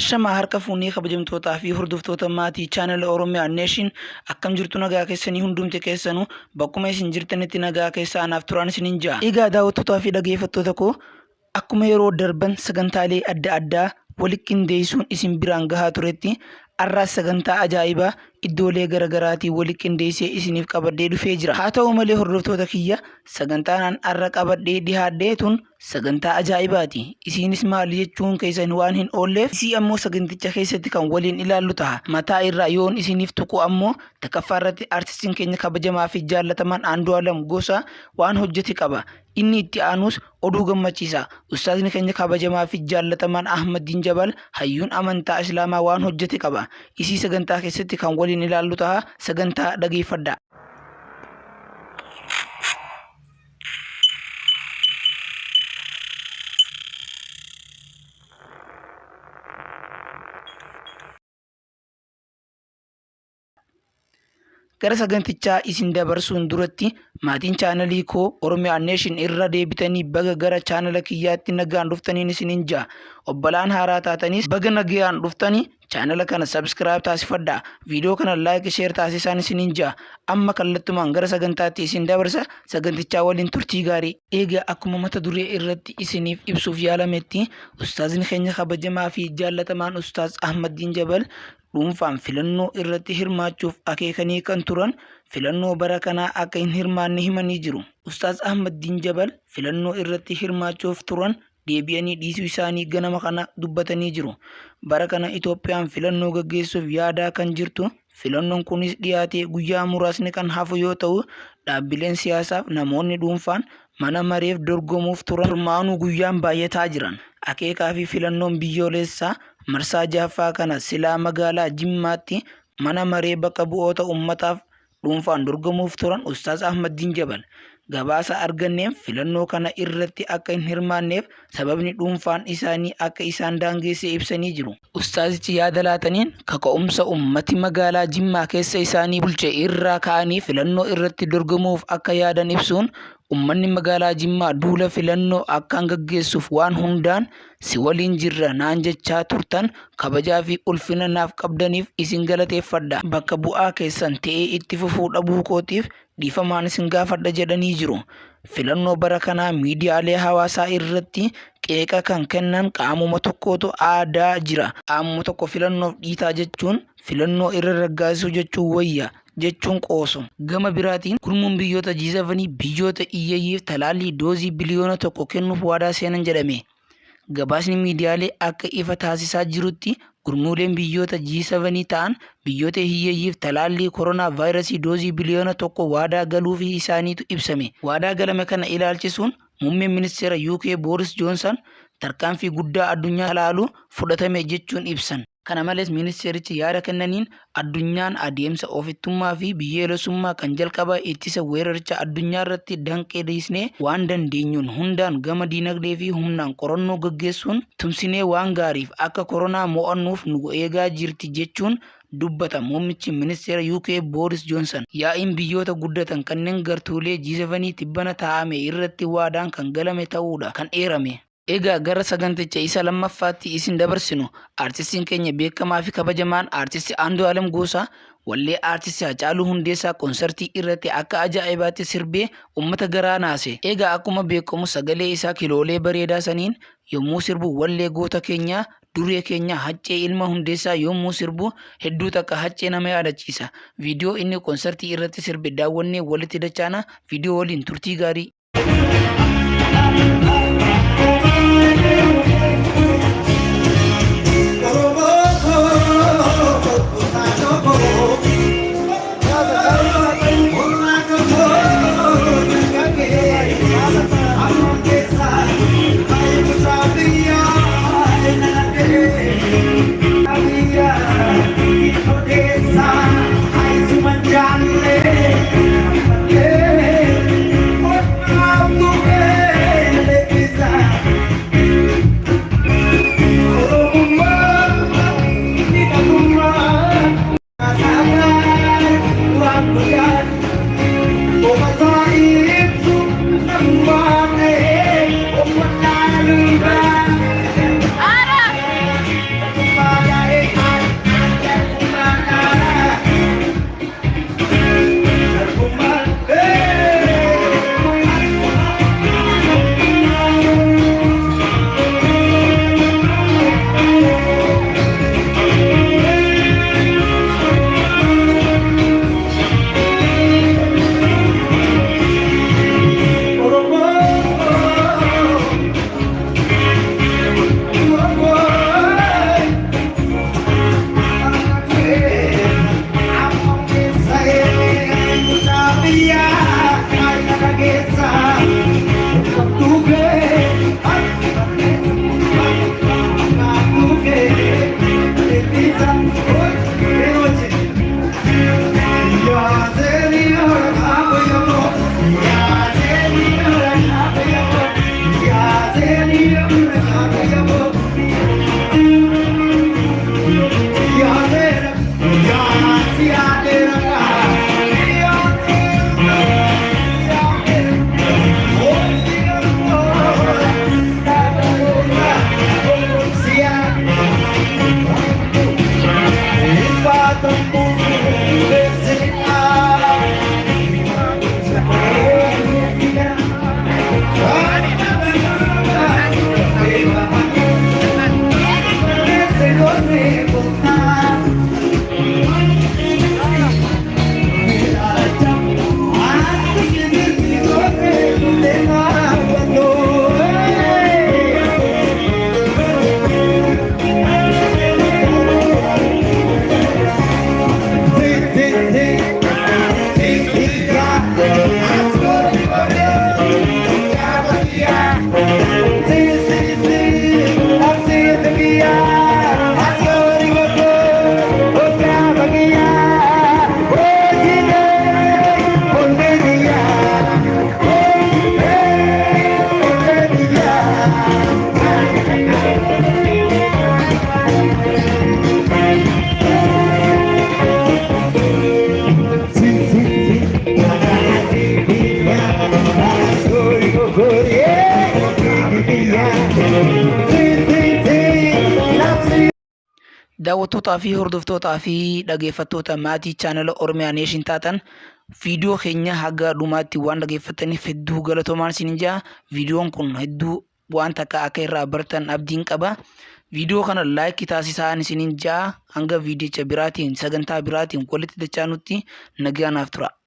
Ashamaa harka fuunee kabajamtootaa fi hordoftoota maatii chaanal Oromiyaa Neeshin akkam jirtu nagaa keessanii hundumti keessanuu bakkuma isin jirtanitti nagaa keessa anaaf turan isinin ja'a. Egaa daawwattootaa fi dhaggeeffattoota koo akkuma yeroo darban sagantaalee adda addaa walitti qindeessuun isin biraan gahaa turetti arraas sagantaa ajaa'ibaa iddoolee garaagaraatii walitti qindeessee isiniif qabadhee dhufee jira. Haa ta'u malee hordoftoota kiyya sagantaan arra qabadhee dhiyaadhee tun sagantaa ajaa'ibaati. Isinis maal jechuun keessan waan hin oolleef isii ammoo saganticha keessatti kan waliin ilaallu ta'a. Mataa irraa yoon isiniif tuqu ammoo takaffaa irratti artistiin keenya kabajamaa fi jaallatamaan Andu'aalam Gosaa waan hojjete qaba. Inni itti aanus oduu gammachiisa. Ustaazni keenya kabajamaa fi jaallatamaan Ahmadiin Jabal hayyuun amantaa Islaamaa waan hojjete qaba. Isii sagantaa keessatti kan waliin ilaallu ta'a. Sagantaa dhageeffadhaa. Gara sagantichaa isin dabarsuun duratti maatiin chaanalii koo Oromiyaa Neeshin irra deebitanii baga gara chaanala kiyyaatti nagaan dhuftaniin isinin ja'a. Obbolaan haaraa taatanis baga nagaan dhuftanii chaanala kana subscribe taasifadhaa. Viidiyoo kana like share taasisaan isinin ja'a. Amma kallattumaan gara sagantaatti isin dabarsa. Sagantichaa waliin turtii gaarii. Egaa akkuma mata duree irratti isiniif ibsuuf yaalametti ustaazni keenya kabajamaa fi jaallatamaan Ustaaz Ahmadiin Jabal dhuunfaan filannoo irratti hirmaachuuf akeekanii kan turan filannoo bara kanaa akka hin hirmaanne himanii jiru. Ustaaz Ahmadiin Jabal filannoo irratti hirmaachuuf turan deebi'anii dhiisuu isaanii ganama kana dubbatanii jiru. Bara kana Itoophiyaan filannoo gaggeessuuf yaadaa kan jirtu. Filannoon kunis dhiyaatee guyyaa muraasni kan hafu yoo ta'u dhaabbileen siyaasaaf namoonni dhuunfaan mana mareef dorgomuuf turan hirmaanuu guyyaan baay'ataa jiran. Akeekaa fi filannoon biyyoolessaa marsaa jaffaa kana silaa magaalaa Jimmaatti mana maree bakka bu'oota ummataaf dhuunfaan dorgomuuf turan Ustaaz Ahmadiin Jabal gabaasa arganneen filannoo kana irratti akka hin hirmaanneef sababni dhuunfaan isaanii akka isaan daangeessee ibsanii jiru. Ustaazichi yaada laataniin kaka'umsa ummati magaalaa Jimmaa keessa isaanii bulche irraa ka'anii filannoo irratti dorgomuuf akka yaadan ibsuun ummanni magaalaa Jimmaa duula filannoo akkaan gaggeessuuf waan hundaan si waliin jirra naan jechaa turtan kabajaa fi ulfina naaf qabdaniif isin galateeffadha. Bakka bu'aa keessan ta'ee itti fufuu dhabuu kootiif dhiifamaan isin gaafadha jedhanii jiru. Filannoo bara kanaa miidiyaalee hawaasaa irratti qeeqa kan kennan qaamuma tokkotu aadaa jira. Qaamuma tokko filannoof dhiitaa jechuun filannoo irra raggaasisuu jechuun wayya jechuun qoosu. Gama biraatiin gurmuun biyyoota G7 biyyoota iyyeeyyiif talaallii doozii biliyoona 1 kennuuf waadaa seenan jedhame. Gabaasni miidiyaalee akka ifa taasisaa jirutti gurmuuleen biyyoota G7 ta'an biyyoota hiyyeeyyiif talaallii koronaa vaayirasii doozii biliyoona 1 waadaa galuuf isaaniitu ibsame. Waadaa galame kana ilaalchisuun muummeen ministeera UK Boris Johnson tarkaanfii guddaa addunyaa ilaalu fudhatame jechuun ibsan. Kana malees ministeerichi yaada kennaniin addunyaan adeemsa ofittummaa fi biyyoolessummaa kan jalqaba ittisa weeraricha addunyaa irratti danqee dhiisnee waan dandeenyuun hundaan gama diinagdee fi humnaan qorannoo gaggeessuun tumsinee waan gaariif akka koronaa mo'annuuf nu eegaa jirti jechuun dubbata muummichi ministeera UK Boris Johnson. Yaa'iin biyyoota guddatan kanneen gartuulee G7 tibbana taa'ame irratti waadaan kan galame ta'uudha kan eerame. Egaa gara saganticha isa lammaffaatti isin dabarsinu artistiin keenya beekamaa fi kabajamaan artistii Andu'aalam Gosaa wallee artistii Haacaaluu Hundeessaa konsertii irratti akka ajaa'ibaatti sirbee ummata garaa naase. Egaa akkuma beekamu sagalee isaa kiloolee bareedaa saniin yommuu sirbu wallee goota keenya duree keenya Haccee ilma Hundeessaa yommuu sirbu hedduu takka Haccee nama yaadachiisa. Viidiyoo inni konsertii irratti sirbe daawwannee walitti dachaana. Viidiyoo waliin turtii gaarii. daawwattootaa fi hordoftootaa fi dhaggeeffattoota maatii chaanala Oromiyaa Neeshin taatan viidiyoo keenya haga dhumaatti waan dhaggeeffataniif hedduu galatoomaan isiniin jaa. Viidiyoon kun hedduu waan takka akka irraa bartan abdiin qaba. Viidiyoo kana laayikii taasisaa isiniin jaa. Hanga viidiyocha biraatiin sagantaa biraatiin walitti dachaanutti nagaan naaf tura.